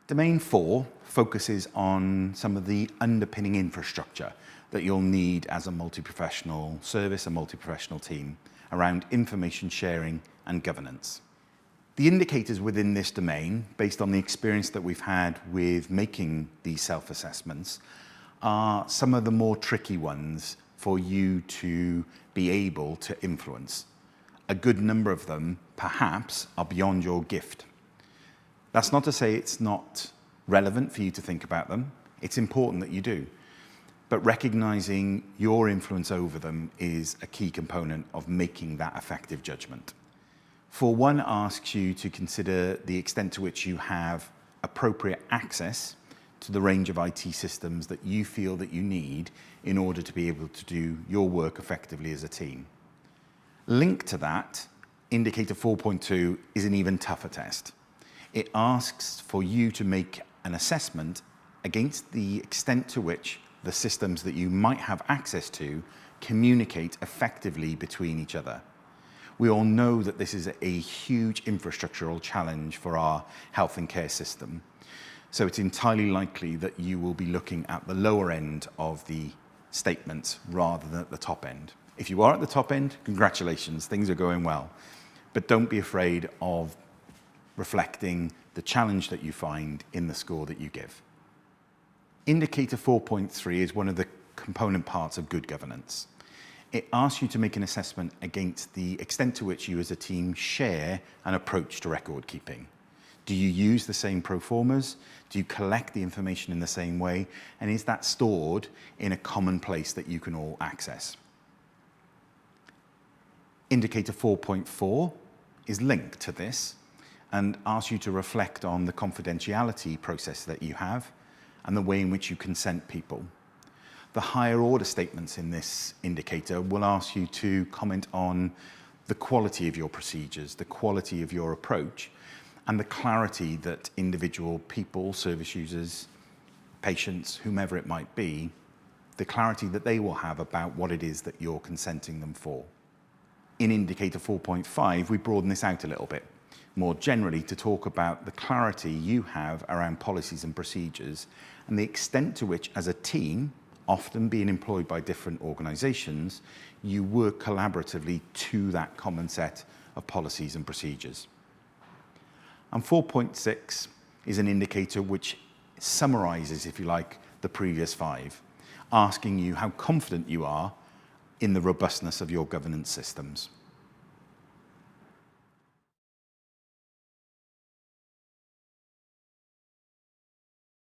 Domain 4 focuses on some of the underpinning infrastructure that you'll need as a multi-professional service, a multi-professional team around information sharing and governance. The indicators within this domain, based on the experience that we've had with making these self-assessments, are some of the more tricky ones for you to be able to influence. A good number of them, perhaps, are beyond your gift. That's not to say it's not relevant for you to think about them. It's important that you do. But recognizing your influence over them is a key component of making that effective judgment. 4.1 asks you to consider the extent to which you have appropriate access to the range of IT systems that you feel that you need in order to be able to do your work effectively as a team. Linked to that, indicator 4.2 is an even tougher test. It asks for you to make an assessment against the extent to which the systems that you might have access to communicate effectively between each other. We all know that this is a huge infrastructural challenge for our health and care system. So it's entirely likely that you will be looking at the lower end of the statements rather than at the top end. If you are at the top end, congratulations, things are going well. But don't be afraid of reflecting the challenge that you find in the score that you give. Indicator 4.3 is one of the component parts of good governance. It asks you to make an assessment against the extent to which you as a team share an approach to record keeping. Do you use the same pro formas? Do you collect the information in the same way? And is that stored in a common place that you can all access? Indicator 4.4 is linked to this and asks you to reflect on the confidentiality process that you have and the way in which you consent people. The higher order statements in this indicator will ask you to comment on the quality of your procedures, the quality of your approach, and the clarity that individual people, service users, patients, whomever it might be, the clarity that they will have about what it is that you're consenting them for. In indicator 4.5, we broaden this out a little bit more generally to talk about the clarity you have around policies and procedures and the extent to which, as a team, often being employed by different organizations, you work collaboratively to that common set of policies and procedures. And 4.6 is an indicator which summarizes, if you like, the previous 5, asking you how confident you are in the robustness of your governance systems.